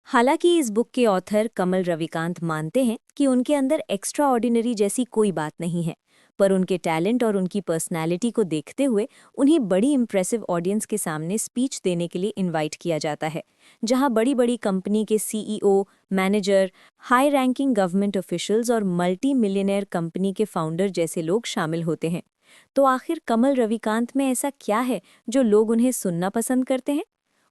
हालांकि इस बुक के ऑथर कमल रविकांत मानते हैं कि उनके अंदर एक्स्ट्रा ऑर्डिनरी जैसी कोई बात नहीं है, पर उनके टैलेंट और उनकी पर्सनैलिटी को देखते हुए उन्हें बड़ी इम्प्रेसिव ऑडियंस के सामने स्पीच देने के लिए इनवाइट किया जाता है, जहां बड़ी बड़ी कंपनी के CEO, manager, high ranking government officials और मल्टी मिलियनेयर कंपनी के फाउंडर जैसे लोग शामिल होते हैं। तो आखिर कमल रविकांत में ऐसा क्या है जो लोग उन्हें सुनना पसंद करते हैं?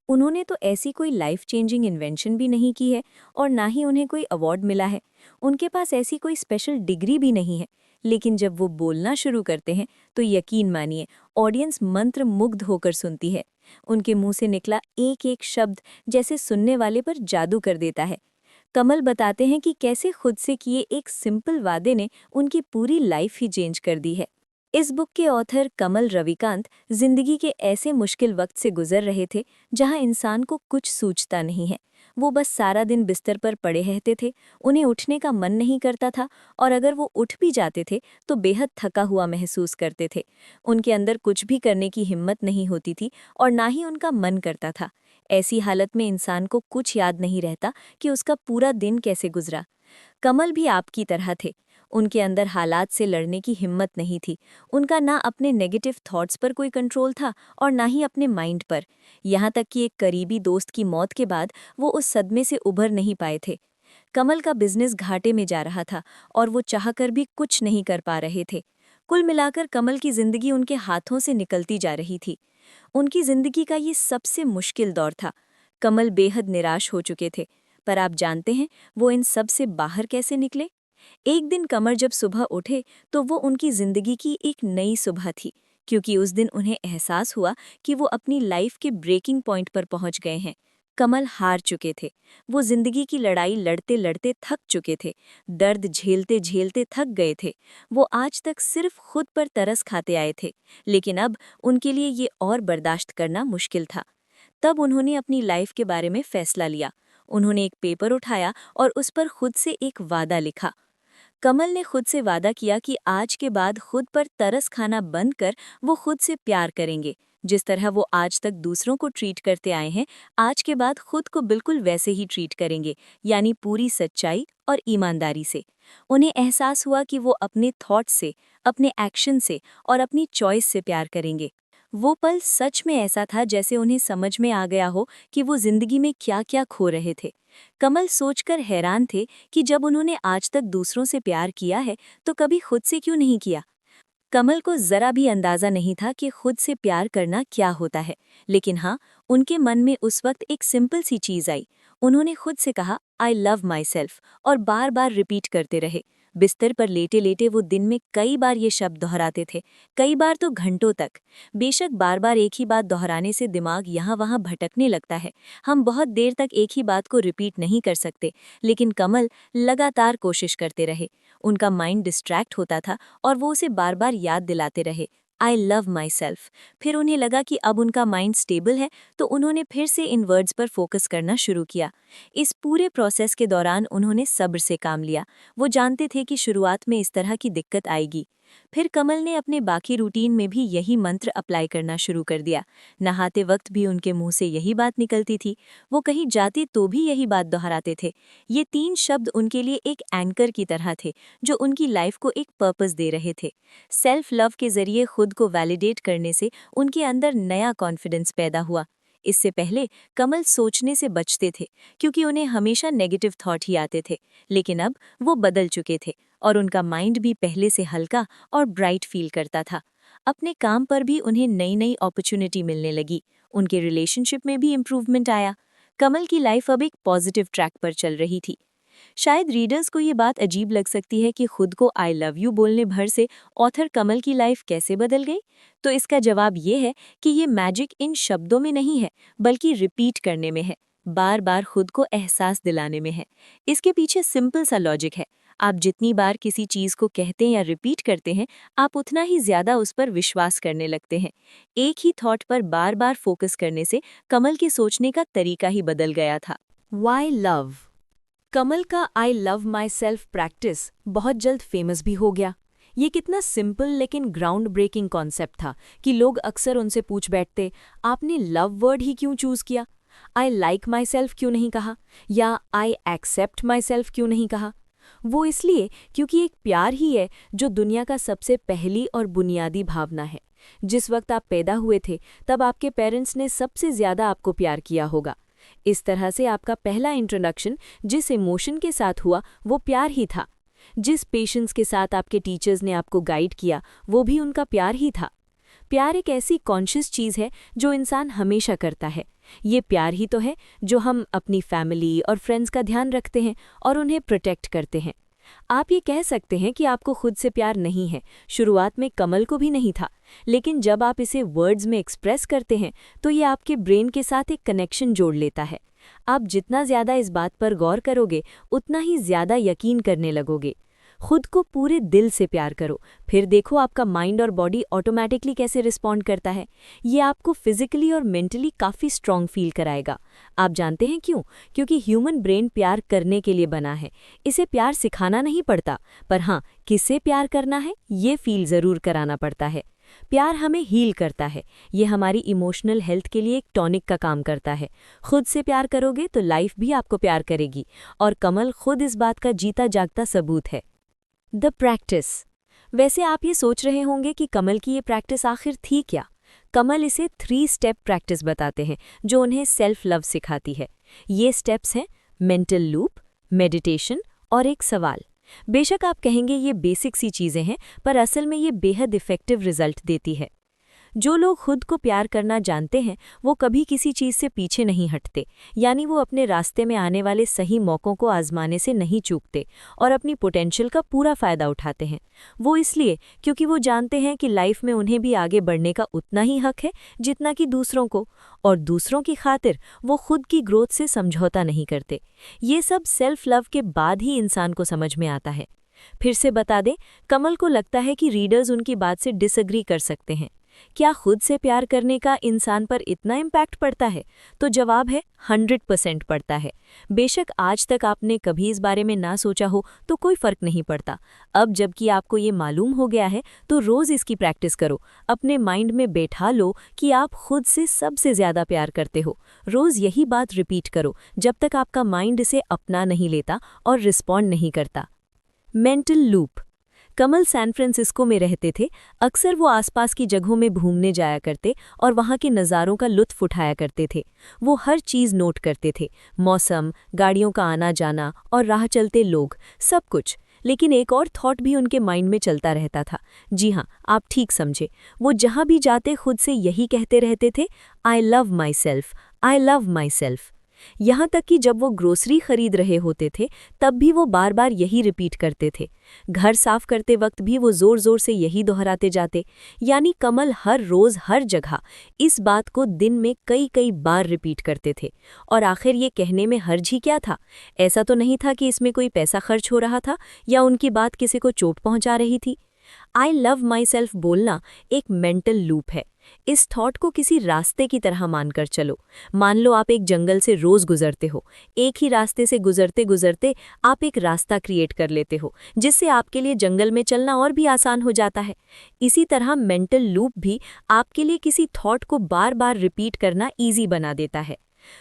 उन्होंने तो ऐसी कोई लाइफ चेंजिंग इन्वेंशन भी नहीं की है और ना ही उन्हें कोई अवार्ड मिला है। उनके पास ऐसी कोई स्पेशल डिग्री भी नहीं है। लेकिन जब वो बोलना शुरू करते हैं तो यकीन मानिए, ऑडियंस मंत्र मुग्ध होकर सुनती है। उनके मुंह से निकला एक एक शब्द जैसे सुनने वाले पर जादू कर देता है। कमल बताते हैं कि कैसे खुद से किए एक सिंपल वादे ने उनकी पूरी लाइफ ही चेंज कर दी है। इस बुक के ऑथर कमल रविकांत जिंदगी के ऐसे मुश्किल वक्त से गुजर रहे थे जहां इंसान को कुछ सूझता नहीं है। वो बस सारा दिन बिस्तर पर पड़े रहते थे, उन्हें उठने का मन नहीं करता था, और अगर वो उठ भी जाते थे तो बेहद थका हुआ महसूस करते थे। उनके अंदर कुछ भी करने की हिम्मत नहीं होती थी और ना ही उनका मन करता था। ऐसी हालत में इंसान को कुछ याद नहीं रहता कि उसका पूरा दिन कैसे गुजरा। कमल भी आपकी तरह थे। उनके अंदर हालात से लड़ने की हिम्मत नहीं थी। उनका ना अपने नेगेटिव थॉट्स पर कोई कंट्रोल था और ना ही अपने माइंड पर। यहाँ तक कि एक करीबी दोस्त की मौत के बाद वो उस सदमे से उभर नहीं पाए थे। कमल का बिजनेस घाटे में जा रहा था और वो चाहकर भी कुछ नहीं कर पा रहे थे। कुल मिलाकर कमल की जिंदगी उनके हाथों से निकलती जा रही थी। उनकी जिंदगी का ये सबसे मुश्किल दौर था। कमल बेहद निराश हो चुके थे। पर आप जानते हैं वो इन सब से बाहर कैसे निकले? एक दिन कमर जब सुबह उठे तो वो उनकी जिंदगी की एक नई सुबह थी, क्योंकि उस दिन उन्हें एहसास हुआ कि वो अपनी लाइफ के ब्रेकिंग पॉइंट पर पहुंच गए हैं। कमल हार चुके थे। वो जिंदगी की लड़ाई लड़ते लड़ते थक चुके थे। दर्द झेलते झेलते थक गए थे। वो आज तक सिर्फ खुद पर तरस खाते आए थे, लेकिन अब उनके लिए ये और बर्दाश्त करना मुश्किल था। तब उन्होंने अपनी लाइफ के बारे में फैसला लिया। उन्होंने एक पेपर उठाया और उस पर खुद से एक वादा लिखा। कमल ने खुद से वादा किया कि आज के बाद खुद पर तरस खाना बंद कर वो खुद से प्यार करेंगे। जिस तरह वो आज तक दूसरों को ट्रीट करते आए हैं, आज के बाद खुद को बिल्कुल वैसे ही ट्रीट करेंगे, यानी पूरी सच्चाई और ईमानदारी से। उन्हें एहसास हुआ कि वो अपने थॉट से, अपने एक्शन से और अपनी चॉइस से प्यार करेंगे। वो पल सच में ऐसा था जैसे उन्हें समझ में आ गया हो कि वो जिंदगी में क्या क्या खो रहे थे। कमल सोचकर हैरान थे कि जब उन्होंने आज तक दूसरों से प्यार किया है तो कभी खुद से क्यों नहीं किया। कमल को जरा भी अंदाजा नहीं था कि खुद से प्यार करना क्या होता है, लेकिन हाँ, उनके मन में उस वक्त एक सिंपल सी चीज आई। उन्होंने खुद से कहा, आई लव माई सेल्फ, और बार बार रिपीट करते रहे। बिस्तर पर लेटे लेटे वो दिन में कई बार ये शब्द दोहराते थे, कई बार तो घंटों तक। बेशक बार बार एक ही बात दोहराने से दिमाग यहाँ वहाँ भटकने लगता है। हम बहुत देर तक एक ही बात को रिपीट नहीं कर सकते, लेकिन कमल लगातार कोशिश करते रहे। उनका माइंड डिस्ट्रैक्ट होता था और वो उसे बार बार याद दिलाते रहे, आई लव माई सेल्फ। फिर उन्हें लगा कि अब उनका माइंड स्टेबल है, तो उन्होंने फिर से इन वर्ड्स पर फोकस करना शुरू किया। इस पूरे प्रोसेस के दौरान उन्होंने सब्र से काम लिया। वो जानते थे कि शुरुआत में इस तरह की दिक्कत आएगी। फिर कमल ने अपने बाकी रूटीन में भी यही मंत्र अप्लाई करना शुरू कर दिया। नहाते वक्त भी उनके मुंह से यही बात निकलती थी। वो कहीं जाते तो भी यही बात दोहराते थे। ये 3 शब्द उनके लिए एक एंकर की तरह थे, जो उनकी लाइफ को एक पर्पस दे रहे थे। सेल्फ लव के जरिए खुद को वैलिडेट करने से उनके अंदर नया कॉन्फिडेंस पैदा हुआ। इससे पहले कमल सोचने से बचते थे, क्योंकि उन्हें हमेशा नेगेटिव थॉट ही आते थे, लेकिन अब वो बदल चुके थे और उनका माइंड भी पहले से हल्का और ब्राइट फील करता था। अपने काम पर भी उन्हें नई नई अपॉर्चुनिटी मिलने लगी। उनके रिलेशनशिप में भी इम्प्रूवमेंट आया। कमल की लाइफ अब एक पॉजिटिव ट्रैक पर चल रही थी। शायद रीडर्स को ये बात अजीब लग सकती है कि खुद को आई लव यू बोलने भर से ऑथर कमल की लाइफ कैसे बदल गई। तो इसका जवाब ये है कि ये मैजिक इन शब्दों में नहीं है, बल्कि रिपीट करने में है, बार बार खुद को एहसास दिलाने में है। इसके पीछे सिंपल सा लॉजिक है। आप जितनी बार किसी चीज को कहते या रिपीट करते हैं, आप उतना ही ज्यादा उस पर विश्वास करने लगते हैं। एक ही थॉट पर बार बार फोकस करने से कमल के सोचने का तरीका ही बदल गया था। Y love. कमल का I love myself practice बहुत जल्द फेमस भी हो गया। ये कितना सिंपल लेकिन ग्राउंड ब्रेकिंग कॉन्सेप्ट था कि लोग अक्सर उनसे पूछ बैठते, आपने लव वर्ड ही क्यों चूज किया। आई लाइक माई सेल्फ क्यों नहीं कहा, या आई एक्सेप्ट माई सेल्फ क्यों नहीं कहा? वो इसलिए क्योंकि एक प्यार ही है जो दुनिया का सबसे पहली और बुनियादी भावना है। जिस वक्त आप पैदा हुए थे तब आपके पेरेंट्स ने सबसे ज़्यादा आपको प्यार किया होगा। इस तरह से आपका पहला इंट्रोडक्शन जिस इमोशन के साथ हुआ वो प्यार ही था। जिस पेशेंस के साथ आपके टीचर्स ने आपको गाइड किया वो भी उनका प्यार ही था। प्यार एक ऐसी कॉन्शियस चीज़ है जो इंसान हमेशा करता है। ये प्यार ही तो है जो हम अपनी फैमिली और फ्रेंड्स का ध्यान रखते हैं और उन्हें प्रोटेक्ट करते हैं। आप ये कह सकते हैं कि आपको खुद से प्यार नहीं है। शुरुआत में कमल को भी नहीं था, लेकिन जब आप इसे वर्ड्स में एक्सप्रेस करते हैं तो ये आपके ब्रेन के साथ एक कनेक्शन जोड़ लेता है। आप जितना ज़्यादा इस बात पर गौर करोगे उतना ही ज़्यादा यकीन करने लगोगे। खुद को पूरे दिल से प्यार करो, फिर देखो आपका माइंड और बॉडी ऑटोमेटिकली कैसे रिस्पॉन्ड करता है। ये आपको फिजिकली और मेंटली काफ़ी स्ट्रॉन्ग फील कराएगा। आप जानते हैं क्यों? क्योंकि ह्यूमन ब्रेन प्यार करने के लिए बना है। इसे प्यार सिखाना नहीं पड़ता, पर हाँ, किसे प्यार करना है ये फील ज़रूर कराना पड़ता है। प्यार हमें हील करता है। ये हमारी इमोशनल हेल्थ के लिए एक टॉनिक का काम करता है। खुद से प्यार करोगे तो लाइफ भी आपको प्यार करेगी, और कमल खुद इस बात का जीता जागता सबूत है। The practice. वैसे आप ये सोच रहे होंगे कि कमल की ये प्रैक्टिस आखिर थी क्या? कमल इसे 3 स्टेप प्रैक्टिस बताते हैं जो उन्हें सेल्फ लव सिखाती है। ये स्टेप्स हैं मेंटल लूप, मेडिटेशन और एक सवाल। बेशक आप कहेंगे ये बेसिक सी चीज़ें हैं, पर असल में ये बेहद इफ़ेक्टिव रिजल्ट देती है। जो लोग खुद को प्यार करना जानते हैं वो कभी किसी चीज़ से पीछे नहीं हटते, यानी वो अपने रास्ते में आने वाले सही मौक़ों को आजमाने से नहीं चूकते और अपनी पोटेंशियल का पूरा फ़ायदा उठाते हैं। वो इसलिए क्योंकि वो जानते हैं कि लाइफ में उन्हें भी आगे बढ़ने का उतना ही हक है जितना कि दूसरों को, और दूसरों की खातिर वो खुद की ग्रोथ से समझौता नहीं करते। ये सब सेल्फ लव के बाद ही इंसान को समझ में आता है। फिर से बता दें, कमल को लगता है कि रीडर्स उनकी बात से डिसएग्री कर सकते हैं। क्या खुद से प्यार करने का इंसान पर इतना इम्पैक्ट पड़ता है? तो जवाब है 100% पड़ता है। बेशक आज तक आपने कभी इस बारे में ना सोचा हो तो कोई फ़र्क नहीं पड़ता। अब जबकि आपको ये मालूम हो गया है तो रोज़ इसकी प्रैक्टिस करो। अपने माइंड में बैठा लो कि आप खुद से सबसे ज़्यादा प्यार करते हो। रोज़ यही बात रिपीट करो जब तक आपका माइंड इसे अपना नहीं लेता और रिस्पॉन्ड नहीं करता। Mental loop. Kamal San Francisco में रहते थे। अक्सर वो आसपास की जगहों में घूमने जाया करते और वहाँ के नज़ारों का लुत्फ़ उठाया करते थे। वो हर चीज़ नोट करते थे, मौसम, गाड़ियों का आना जाना और राह चलते लोग, सब कुछ। लेकिन एक और थॉट भी उनके माइंड में चलता रहता था। जी हाँ, आप ठीक समझे। वो जहाँ भी जाते खुद से यही कहते रहते थे, आई love my self, I love my self. यहाँ तक कि जब वो ग्रोसरी खरीद रहे होते थे तब भी वो बार बार यही रिपीट करते थे। घर साफ करते वक्त भी वो जोर जोर से यही दोहराते जाते। यानी कमल हर रोज़ हर जगह इस बात को दिन में कई कई बार रिपीट करते थे। और आखिर ये कहने में हर्ज ही क्या था? ऐसा तो नहीं था कि इसमें कोई पैसा खर्च हो रहा था या उनकी बात किसी को चोट पहुंचा रही थी। आई लव माई सेल्फ बोलना एक मेंटल लूप है। इस थॉट को किसी रास्ते की तरह मानकर चलो। मान लो आप एक जंगल से रोज गुजरते हो। एक ही रास्ते से गुजरते गुजरते आप एक रास्ता क्रिएट कर लेते हो जिससे आपके लिए जंगल में चलना और भी आसान हो जाता है। इसी तरह मेंटल लूप भी आपके लिए किसी थॉट को बार बार रिपीट करना ईजी बना देता है।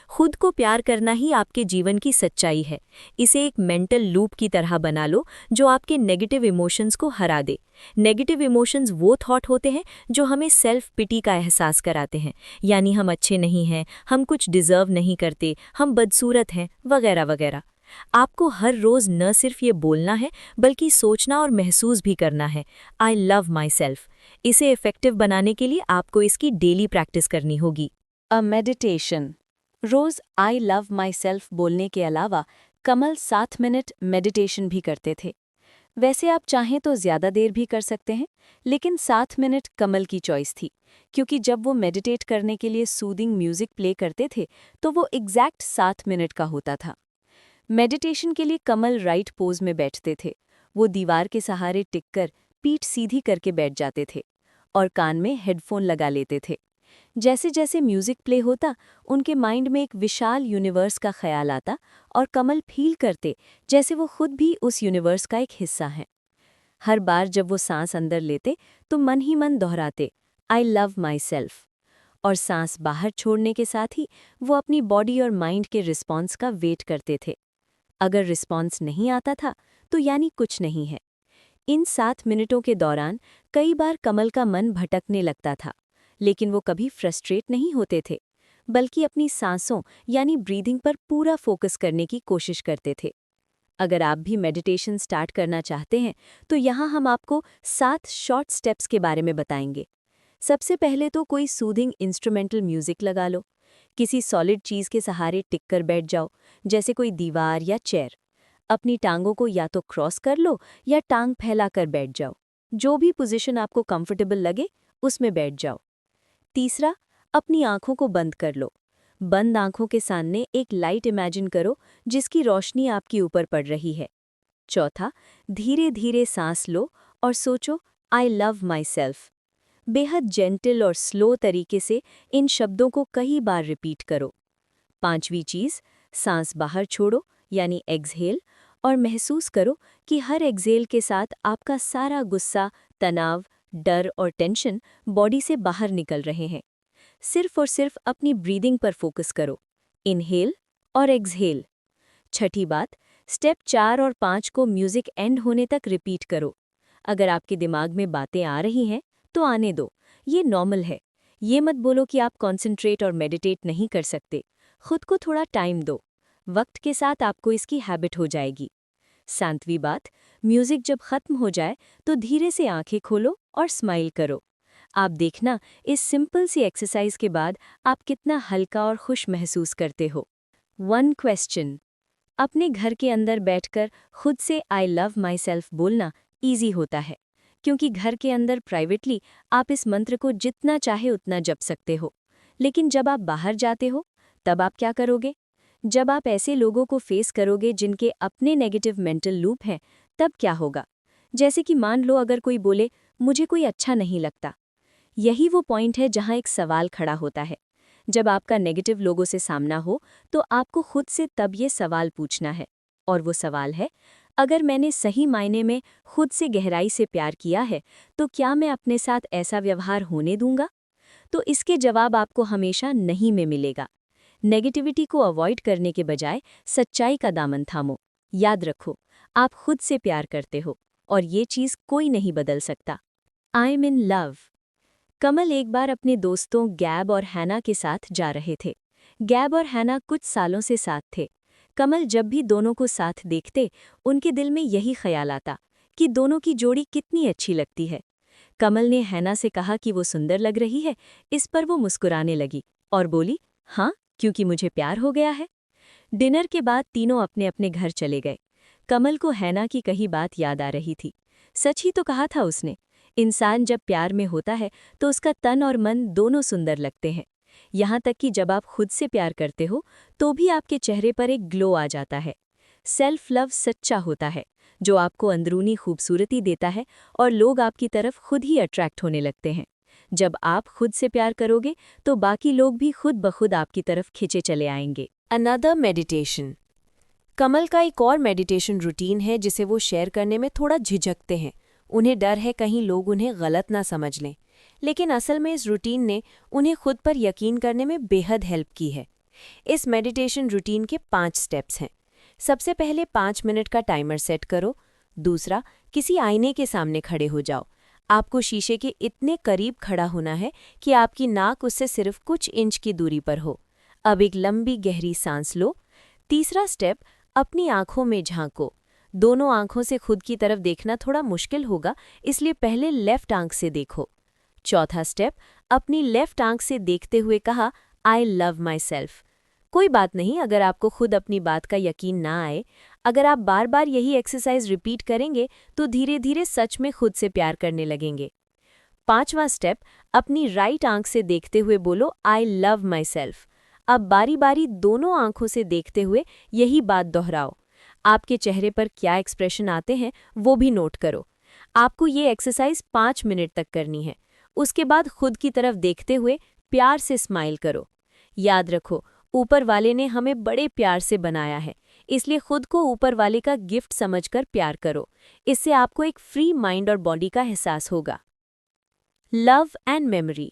खुद को प्यार करना ही आपके जीवन की सच्चाई है। इसे एक मेंटल लूप की तरह बना लो जो आपके नेगेटिव इमोशंस को हरा दे। नेगेटिव इमोशंस वो थॉट होते हैं जो हमें सेल्फ पिटी का एहसास कराते हैं, यानी हम अच्छे नहीं हैं, हम कुछ डिज़र्व नहीं करते, हम बदसूरत हैं, वगैरह वगैरह। आपको हर रोज़ न सिर्फ ये बोलना है बल्कि सोचना और महसूस भी करना है, आई लव माई सेल्फ। इसे इफ़ेक्टिव बनाने के लिए आपको इसकी डेली प्रैक्टिस करनी होगी। A meditation. रोज़ आई लव माई सेल्फ बोलने के अलावा कमल 7 मिनट मेडिटेशन भी करते थे। वैसे आप चाहें तो ज़्यादा देर भी कर सकते हैं, लेकिन 7 मिनट कमल की चॉइस थी, क्योंकि जब वो मेडिटेट करने के लिए सूदिंग म्यूज़िक प्ले करते थे तो वो एग्जैक्ट 7 मिनट का होता था। मेडिटेशन के लिए कमल राइट पोज में बैठते थे। वो दीवार के सहारे टिककर पीठ सीधी करके बैठ जाते थे और कान में हेडफोन लगा लेते थे। जैसे जैसे म्यूजिक प्ले होता उनके माइंड में एक विशाल यूनिवर्स का ख्याल आता और कमल फील करते जैसे वो खुद भी उस यूनिवर्स का एक हिस्सा हैं। हर बार जब वो सांस अंदर लेते तो मन ही मन दोहराते, आई लव माई सेल्फ। और सांस बाहर छोड़ने के साथ ही वो अपनी बॉडी और माइंड के रिस्पॉन्स का वेट करते थे। अगर रिस्पॉन्स नहीं आता था तो यानी कुछ नहीं है। इन 7 मिनटों के दौरान कई बार कमल का मन भटकने लगता था, लेकिन वो कभी फ्रस्ट्रेट नहीं होते थे, बल्कि अपनी सांसों यानी ब्रीदिंग पर पूरा फोकस करने की कोशिश करते थे। अगर आप भी मेडिटेशन स्टार्ट करना चाहते हैं तो यहाँ हम आपको 7 शॉर्ट स्टेप्स के बारे में बताएंगे। सबसे पहले तो कोई सूदिंग इंस्ट्रूमेंटल म्यूजिक लगा लो। किसी सॉलिड चीज़ के सहारे टिक कर बैठ जाओ, जैसे कोई दीवार या चेयर। अपनी टांगों को या तो क्रॉस कर लो या टांग फैला कर बैठ जाओ। जो भी पोजीशन आपको कंफर्टेबल लगे उसमें बैठ जाओ। तीसरा, अपनी आंखों को बंद कर लो। बंद आंखों के सामने एक लाइट इमेजिन करो जिसकी रोशनी आपके ऊपर पड़ रही है। चौथा, धीरे धीरे सांस लो और सोचो आई लव माई सेल्फ। बेहद जेंटल और स्लो तरीके से इन शब्दों को कई बार रिपीट करो। पांचवी चीज़, सांस बाहर छोड़ो यानी एक्सहेल, और महसूस करो कि हर एक्सहेल के साथ आपका सारा गुस्सा, तनाव, डर और टेंशन बॉडी से बाहर निकल रहे हैं। सिर्फ और सिर्फ अपनी ब्रीदिंग पर फोकस करो, इनहेल और एक्सहेल। छठी बात, स्टेप 4 और 5 को म्यूजिक एंड होने तक रिपीट करो। अगर आपके दिमाग में बातें आ रही हैं तो आने दो, ये नॉर्मल है। ये मत बोलो कि आप कॉन्सेंट्रेट और मेडिटेट नहीं कर सकते। खुद को थोड़ा टाइम दो, वक्त के साथ आपको इसकी हैबिट हो जाएगी। 7वीं बात, म्यूजिक जब खत्म हो जाए तो धीरे से आंखें खोलो और स्माइल करो। आप देखना, इस सिंपल सी एक्सरसाइज के बाद आप कितना हल्का और खुश महसूस करते हो। 1 क्वेश्चन, अपने घर के अंदर बैठकर खुद से आई लव माई सेल्फ बोलना ईजी होता है, क्योंकि घर के अंदर प्राइवेटली आप इस मंत्र को जितना चाहे उतना जप सकते हो। लेकिन जब आप बाहर जाते हो तब आप क्या करोगे? जब आप ऐसे लोगों को फेस करोगे जिनके अपने नेगेटिव मेंटल लूप हैं, तब क्या होगा? जैसे कि मान लो अगर कोई बोले मुझे कोई अच्छा नहीं लगता। यही वो पॉइंट है जहां एक सवाल खड़ा होता है। जब आपका नेगेटिव लोगों से सामना हो तो आपको खुद से तब ये सवाल पूछना है, और वो सवाल है, अगर मैंने सही मायने में खुद से गहराई से प्यार किया है तो क्या मैं अपने साथ ऐसा व्यवहार होने दूंगा? तो इसके जवाब आपको हमेशा नहीं में मिलेगा। नेगेटिविटी को अवॉइड करने के बजाय सच्चाई का दामन थामो। याद रखो, आप खुद से प्यार करते हो और ये चीज़ कोई नहीं बदल सकता। I am in love. कमल एक बार अपने दोस्तों गैब और हैना के साथ जा रहे थे। गैब और हैना कुछ सालों से साथ थे। कमल जब भी दोनों को साथ देखते, उनके दिल में यही ख्याल आता कि दोनों की जोड़ी कितनी अच्छी लगती है। कमल ने हैना से कहा कि वो सुंदर लग रही है। इस पर वो मुस्कुराने लगी और बोली, हाँ, क्योंकि मुझे प्यार हो गया है। डिनर के बाद तीनों अपने अपने घर चले गए। कमल को हैना की कही बात याद आ रही थी। सच ही तो कहा था उसने, इंसान जब प्यार में होता है तो उसका तन और मन दोनों सुंदर लगते हैं। यहाँ तक कि जब आप खुद से प्यार करते हो तो भी आपके चेहरे पर एक ग्लो आ जाता है। सेल्फ लव सच्चा होता है, जो आपको अंदरूनी खूबसूरती देता है और लोग आपकी तरफ खुद ही अट्रैक्ट होने लगते हैं। जब आप खुद से प्यार करोगे तो बाकी लोग भी खुद ब खुद आपकी तरफ खिंचे चले आएंगे। Another meditation. कमल का एक और मेडिटेशन रूटीन है जिसे वो शेयर करने में थोड़ा झिझकते हैं। उन्हें डर है कहीं लोग उन्हें गलत ना समझ लें, लेकिन असल में इस रूटीन ने उन्हें खुद पर यकीन करने में बेहद हेल्प की है। इस मेडिटेशन रूटीन के 5 स्टेप्स हैं। सबसे पहले 5 मिनट का टाइमर सेट करो। दूसरा, किसी आईने के सामने खड़े हो जाओ। आपको शीशे के इतने करीब खड़ा होना है कि आपकी नाक उससे सिर्फ कुछ इंच की दूरी पर हो। अब एक लंबी गहरी सांस लो। तीसरा स्टेप, अपनी आंखों में झांको। दोनों आंखों से खुद की तरफ देखना थोड़ा मुश्किल होगा, इसलिए पहले लेफ्ट आंख से देखो। चौथा स्टेप, अपनी लेफ्ट आंख से देखते हुए कहा, आई लव माई सेल्फ। कोई बात नहीं अगर आपको खुद अपनी बात का यकीन ना आए। अगर आप बार बार यही एक्सरसाइज रिपीट करेंगे तो धीरे धीरे सच में खुद से प्यार करने लगेंगे। पांचवा स्टेप, अपनी राइट आंख से देखते हुए बोलो, आई लव माई सेल्फ। अब बारी बारी दोनों आंखों से देखते हुए यही बात दोहराओ। आपके चेहरे पर क्या एक्सप्रेशन आते हैं वो भी नोट करो। आपको ये एक्सरसाइज 5 मिनट तक करनी है। उसके बाद खुद की तरफ देखते हुए प्यार से स्माइल करो। याद रखो, ऊपर वाले ने हमें बड़े प्यार से बनाया है, इसलिए खुद को ऊपर वाले का गिफ्ट समझकर प्यार करो। इससे आपको एक फ्री माइंड और बॉडी का एहसास होगा। Love and memory.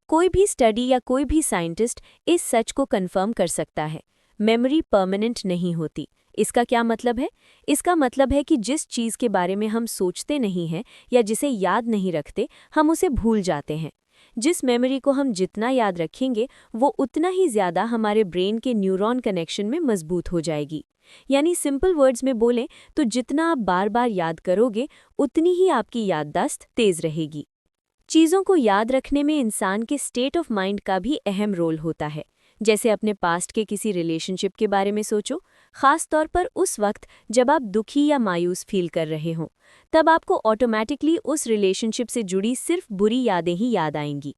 कोई भी स्टडी या कोई भी साइंटिस्ट इस सच को कंफर्म कर सकता है, मेमोरी परमानेंट नहीं होती। इसका क्या मतलब है? इसका मतलब है कि जिस चीज़ के बारे में हम सोचते नहीं हैं या जिसे याद नहीं रखते, हम उसे भूल जाते हैं। जिस मेमोरी को हम जितना याद रखेंगे, वो उतना ही ज़्यादा हमारे ब्रेन के न्यूरॉन कनेक्शन में मजबूत हो जाएगी। यानी सिंपल वर्ड्स में बोलें तो जितना आप बार बार याद करोगे, उतनी ही आपकी याददाश्त तेज़ रहेगी। चीज़ों को याद रखने में इंसान के स्टेट ऑफ माइंड का भी अहम रोल होता है। जैसे अपने पास्ट के किसी रिलेशनशिप के बारे में सोचो, खास तौर पर उस वक्त जब आप दुखी या मायूस फील कर रहे हों, तब आपको ऑटोमेटिकली उस रिलेशनशिप से जुड़ी सिर्फ बुरी यादें ही याद आएंगी।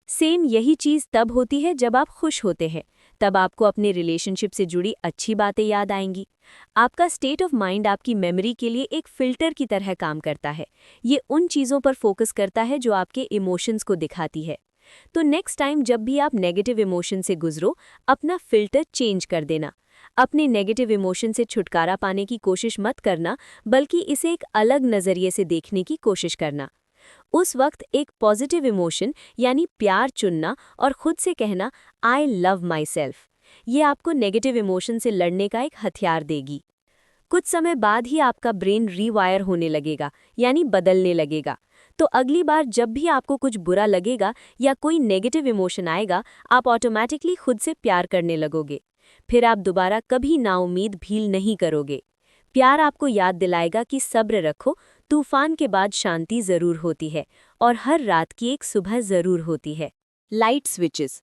सेम यही चीज़ तब होती है जब आप खुश होते हैं, तब आपको अपने रिलेशनशिप से जुड़ी अच्छी बातें याद आएंगी। आपका स्टेट ऑफ माइंड आपकी मेमोरी के लिए एक फ़िल्टर की तरह काम करता है। ये उन चीज़ों पर फोकस करता है जो आपके इमोशंस को दिखाती है। तो नेक्स्ट टाइम जब भी आप नेगेटिव इमोशन से गुजरो, अपना फ़िल्टर चेंज कर देना। अपने नेगेटिव इमोशन से छुटकारा पाने की कोशिश मत करना, बल्कि इसे एक अलग नज़रिए से देखने की कोशिश करना। उस वक्त एक पॉजिटिव इमोशन यानी प्यार चुनना और खुद से कहना आई लव माई सेल्फ, ये आपको नेगेटिव इमोशन से लड़ने का एक हथियार देगी। कुछ समय बाद ही आपका ब्रेन रीवायर होने लगेगा, यानी बदलने लगेगा। तो अगली बार जब भी आपको कुछ बुरा लगेगा या कोई नेगेटिव इमोशन आएगा, आप ऑटोमेटिकली खुद से प्यार करने लगोगे। फिर आप दोबारा कभी नाउम्मीद फील नहीं करोगे। प्यार आपको याद दिलाएगा कि सब्र रखो, तूफान के बाद शांति जरूर होती है और हर रात की एक सुबह जरूर होती है। Light switches.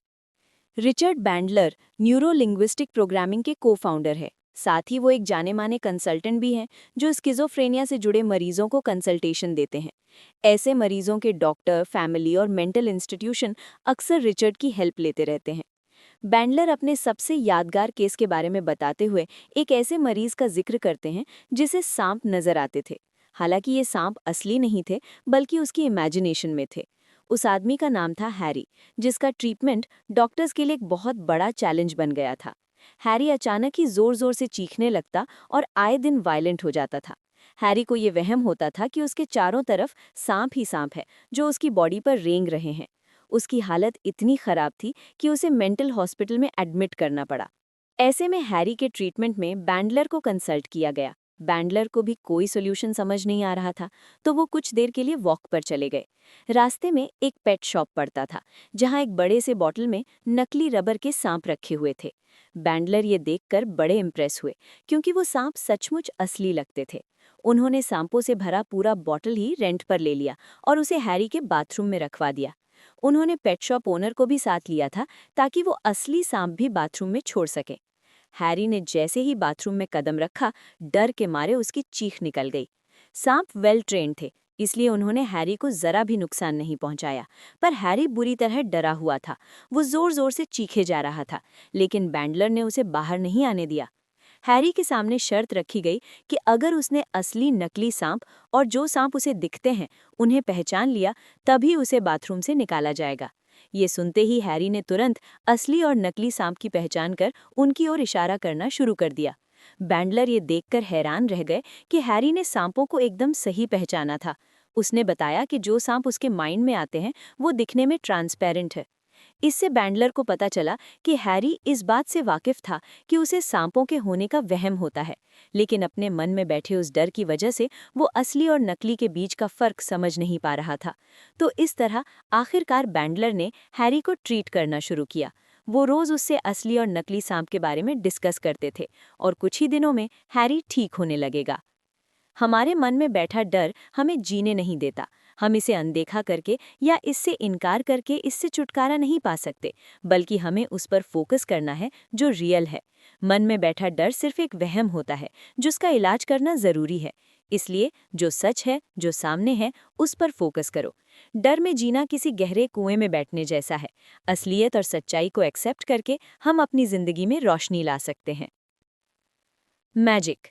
Richard Bandler neuro linguistic programming के को-फाउंडर है। साथ ही वो एक जाने माने कंसल्टेंट भी हैं जो स्किज़ोफ्रेनिया से जुड़े मरीजों को कंसल्टेशन देते हैं। ऐसे मरीजों के डॉक्टर, फैमिली और मेंटल इंस्टीट्यूशन अक्सर रिचर्ड की हेल्प लेते रहते हैं। बैंडलर अपने सबसे यादगार केस के बारे में बताते हुए एक ऐसे मरीज का जिक्र करते हैं जिसे सांप नजर आते थे। हालांकि ये सांप असली नहीं थे, बल्कि उसकी इमेजिनेशन में थे। उस आदमी का नाम था हैरी, जिसका ट्रीटमेंट डॉक्टर्स के लिए एक बहुत बड़ा चैलेंज बन गया था। हैरी अचानक ही जोर जोर से चीखने लगता और आए दिन वायलेंट हो जाता था। हैरी को ये वहम होता था कि उसके चारों तरफ सांप ही सांप है जो उसकी बॉडी पर रेंग रहे हैं। उसकी हालत इतनी खराब थी कि उसे मेंटल हॉस्पिटल में एडमिट करना पड़ा। ऐसे में हैरी के ट्रीटमेंट में बैंडलर को कंसल्ट किया गया। बैंडलर को भी कोई सोल्यूशन समझ नहीं आ रहा था, तो वो कुछ देर के लिए वॉक पर चले गए। रास्ते में एक पेट शॉप पड़ता था, जहां एक बड़े से बॉटल में नकली रबर के सांप रखे हुए थे। बैंडलर ये देखकर बड़े इम्प्रेस हुए, क्योंकि वो सांप सचमुच असली लगते थे। उन्होंने सांपों से भरा पूरा बॉटल ही रेंट पर ले लिया और उसे हैरी के बाथरूम में रखवा दिया। उन्होंने पेट शॉप ओनर को भी साथ लिया था, ताकि वो असली सांप भी बाथरूम में छोड़ सके। हैरी ने जैसे ही बाथरूम में कदम रखा, डर के मारे उसकी चीख निकल गई। सांप वेल ट्रेन्ड थे, इसलिए उन्होंने हैरी को जरा भी नुकसान नहीं पहुंचाया। पर हैरी बुरी तरह डरा हुआ था। वो जोर जोर से चीखे जा रहा था, लेकिन बैंडलर ने उसे बाहर नहीं आने दिया। हैरी के सामने शर्त रखी गई कि अगर उसने असली नकली सांप और जो सांप उसे दिखते हैं उन्हें पहचान लिया, तभी उसे बाथरूम से निकाला जाएगा। ये सुनते ही हैरी ने तुरंत असली और नकली सांप की पहचान कर उनकी ओर इशारा करना शुरू कर दिया। बैंडलर ये देखकर हैरान रह गए कि हैरी ने सांपों को एकदम सही पहचाना था। उसने बताया कि जो सांप उसके माइंड में आते हैं वो दिखने में ट्रांसपेरेंट है। इससे बैंडलर को पता चला कि हैरी इस बात से वाकिफ था कि उसे सांपों के होने का वहम होता है, लेकिन अपने मन में बैठे उस डर की वजह से वो असली और नकली के बीच का फर्क समझ नहीं पा रहा था। तो इस तरह आखिरकार बैंडलर ने हैरी को ट्रीट करना शुरू किया। वो रोज उससे असली और नकली सांप के बारे में डिस्कस करते थे और कुछ ही दिनों में हैरी ठीक होने लगेगा। हमारे मन में बैठा डर हमें जीने नहीं देता। हम इसे अनदेखा करके या इससे इनकार करके इससे छुटकारा नहीं पा सकते, बल्कि हमें उस पर फोकस करना है जो रियल है। मन में बैठा डर सिर्फ एक वहम होता है, जिसका इलाज करना जरूरी है। इसलिए जो सच है, जो सामने है, उस पर फोकस करो। डर में जीना किसी गहरे कुएं में बैठने जैसा है। असलियत और सच्चाई को एक्सेप्ट करके हम अपनी जिंदगी में रोशनी ला सकते हैं। मैजिक।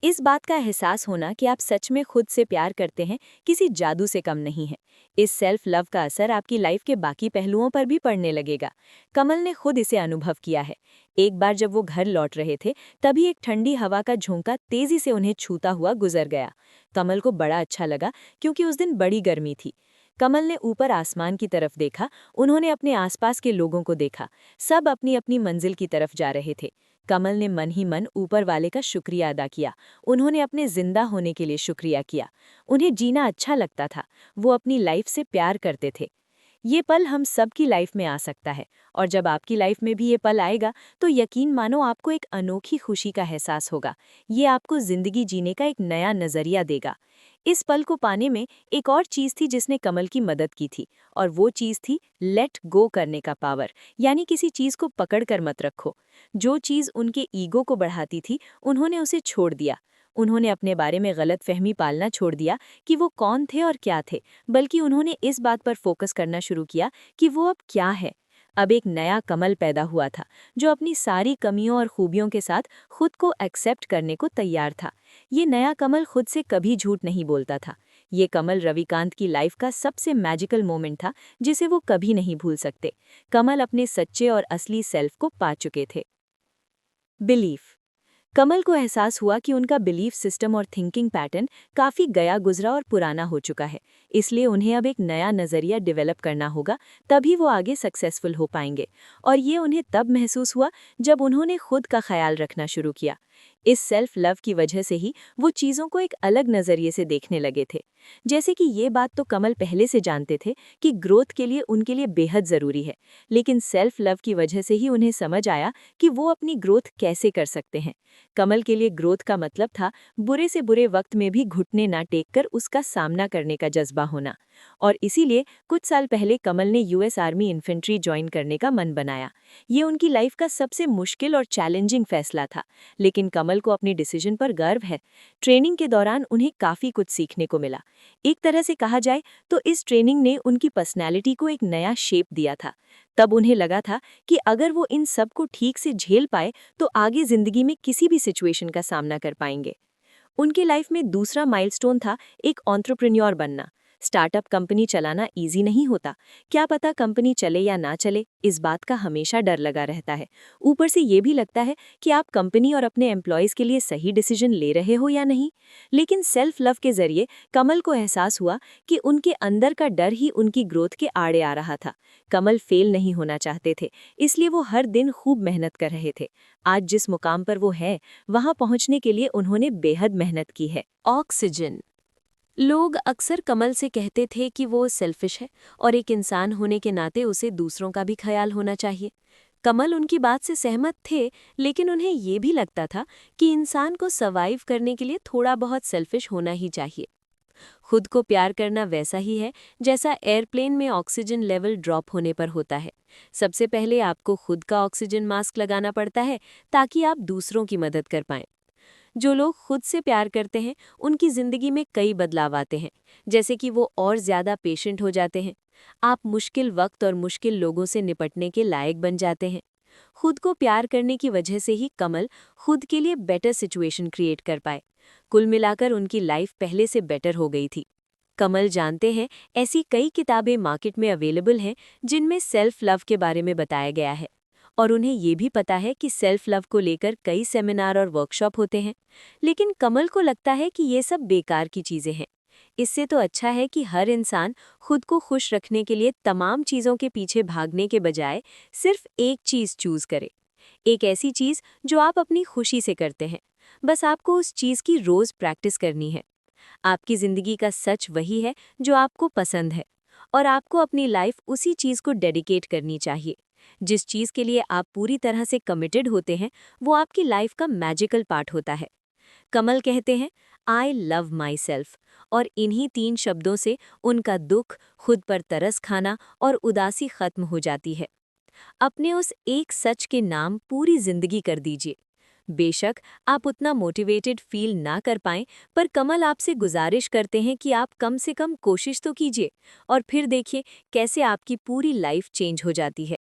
इस बात का एहसास होना कि आप सच में खुद से प्यार करते हैं किसी जादू से कम नहीं है। इस सेल्फ लव का असर आपकी लाइफ के बाकी पहलुओं पर भी पड़ने लगेगा। कमल ने खुद इसे अनुभव किया है। एक बार जब वो घर लौट रहे थे, तभी एक ठंडी हवा का झोंका तेजी से उन्हें छूता हुआ गुजर गया। कमल को बड़ा अच्छा लगा, क्योंकि उस दिन बड़ी गर्मी थी। कमल ने ऊपर आसमान की तरफ देखा, उन्होंने अपने आसपास के लोगों को देखा। सब अपनी अपनी मंजिल की तरफ जा रहे थे। कमल ने मन ही मन ऊपर वाले का शुक्रिया अदा किया। उन्होंने अपने जिंदा होने के लिए शुक्रिया किया। उन्हें जीना अच्छा लगता था। वो अपनी लाइफ से प्यार करते थे। ये पल हम सबकी लाइफ में आ सकता है, और जब आपकी लाइफ में भी ये पल आएगा तो यकीन मानो आपको एक अनोखी खुशी का एहसास होगा। ये आपको जिंदगी जीने का एक नया नजरिया देगा। इस पल को पाने में एक और चीज थी जिसने कमल की मदद की थी, और वो चीज थी लेट गो करने का पावर। यानी किसी चीज को पकड़ कर मत रखो। जो चीज उनके ईगो को बढ़ाती थी, उन्होंने उसे छोड़ दिया। उन्होंने अपने बारे में गलतफहमी पालना छोड़ दिया कि वो कौन थे और क्या थे, बल्कि उन्होंने इस बात पर फोकस करना शुरू किया कि वो अब क्या है। अब एक नया कमल पैदा हुआ था, जो अपनी सारी कमियों और खूबियों के साथ खुद को एक्सेप्ट करने को तैयार था। ये नया कमल खुद से कभी झूठ नहीं बोलता था। ये कमल रविकांत की लाइफ का सबसे मैजिकल मोमेंट था, जिसे वो कभी नहीं भूल सकते। कमल अपने सच्चे और असली सेल्फ को पा चुके थे। बिलीफ। कमल को एहसास हुआ कि उनका बिलीफ सिस्टम और थिंकिंग पैटर्न काफ़ी गया गुजरा और पुराना हो चुका है। इसलिए उन्हें अब एक नया नज़रिया डेवलप करना होगा, तभी वो आगे सक्सेसफुल हो पाएंगे। और ये उन्हें तब महसूस हुआ जब उन्होंने खुद का ख्याल रखना शुरू किया। इस सेल्फ लव की वजह से ही वो चीज़ों को एक अलग नज़रिए से देखने लगे थे। जैसे कि ये बात तो कमल पहले से जानते थे कि ग्रोथ के लिए उनके लिए बेहद ज़रूरी है, लेकिन सेल्फ लव की वजह से ही उन्हें समझ आया कि वो अपनी ग्रोथ कैसे कर सकते हैं। कमल के लिए ग्रोथ का मतलब था बुरे से बुरे वक्त में भी घुटने ना टेक कर उसका सामना करने का जज्बा होना। और इसीलिए कुछ साल पहले कमल ने यूएस आर्मी इन्फेंट्री ज्वाइन करने का मन बनाया। ये उनकी लाइफ का सबसे मुश्किल और चैलेंजिंग फैसला था, लेकिन कमल को अपनी डिसीजन पर गर्व है। ट्रेनिंग के दौरान उन्हें काफ़ी कुछ सीखने को मिला। एक तरह से कहा जाए तो इस ट्रेनिंग ने उनकी पर्सनैलिटी को एक नया शेप दिया था। तब उन्हें लगा था कि अगर वो इन सब को ठीक से झेल पाए तो आगे जिंदगी में किसी भी सिचुएशन का सामना कर पाएंगे। उनके लाइफ में दूसरा माइलस्टोन था एक एंटरप्रेन्योर बनना। स्टार्टअप कंपनी चलाना इजी नहीं होता। क्या पता कंपनी चले या ना चले, इस बात का हमेशा डर लगा रहता है। ऊपर से ये भी लगता है कि आप कंपनी और अपने एम्प्लॉयज़ के लिए सही डिसीजन ले रहे हो या नहीं। लेकिन सेल्फ लव के जरिए कमल को एहसास हुआ कि उनके अंदर का डर ही उनकी ग्रोथ के आड़े आ रहा था। कमल फेल नहीं होना चाहते थे, इसलिए वो हर दिन खूब मेहनत कर रहे थे। आज जिस मुकाम पर वो है, वहां पहुंचने के लिए उन्होंने बेहद मेहनत की है। ऑक्सीजन। लोग अक्सर कमल से कहते थे कि वो सेल्फिश है और एक इंसान होने के नाते उसे दूसरों का भी ख्याल होना चाहिए। कमल उनकी बात से सहमत थे, लेकिन उन्हें ये भी लगता था कि इंसान को सर्वाइव करने के लिए थोड़ा बहुत सेल्फिश होना ही चाहिए। खुद को प्यार करना वैसा ही है जैसा एयरप्लेन में ऑक्सीजन लेवल ड्रॉप होने पर होता है। सबसे पहले आपको खुद का ऑक्सीजन मास्क लगाना पड़ता है ताकि आप दूसरों की मदद कर पाएं। जो लोग खुद से प्यार करते हैं, उनकी जिंदगी में कई बदलाव आते हैं, जैसे कि वो और ज्यादा पेशेंट हो जाते हैं। आप मुश्किल वक्त और मुश्किल लोगों से निपटने के लायक बन जाते हैं। खुद को प्यार करने की वजह से ही कमल खुद के लिए बेटर सिचुएशन क्रिएट कर पाए। कुल मिलाकर उनकी लाइफ पहले से बेटर हो गई थी। कमल जानते हैं, ऐसी कई किताबें मार्केट में अवेलेबल हैं जिनमें सेल्फ लव के बारे में बताया गया है, और उन्हें ये भी पता है कि सेल्फ लव को लेकर कई सेमिनार और वर्कशॉप होते हैं। लेकिन कमल को लगता है कि ये सब बेकार की चीज़ें हैं। इससे तो अच्छा है कि हर इंसान खुद को खुश रखने के लिए तमाम चीज़ों के पीछे भागने के बजाय सिर्फ एक चीज़ चूज़ करे। एक ऐसी चीज़ जो आप अपनी खुशी से करते हैं। बस आपको उस चीज़ की रोज़ प्रैक्टिस करनी है। आपकी ज़िंदगी का सच वही है जो आपको पसंद है, और आपको अपनी लाइफ उसी चीज़ को डेडिकेट करनी चाहिए। जिस चीज़ के लिए आप पूरी तरह से कमिटेड होते हैं, वो आपकी लाइफ का मैजिकल पार्ट होता है। कमल कहते हैं, आई लव माई सेल्फ, और इन्हीं 3 शब्दों से उनका दुख, खुद पर तरस खाना और उदासी खत्म हो जाती है। अपने उस एक सच के नाम पूरी जिंदगी कर दीजिए। बेशक आप उतना मोटिवेटेड फील ना कर पाएं, पर कमल आपसे गुजारिश करते हैं कि आप कम से कम कोशिश तो कीजिए, और फिर देखिए कैसे आपकी पूरी लाइफ चेंज हो जाती है।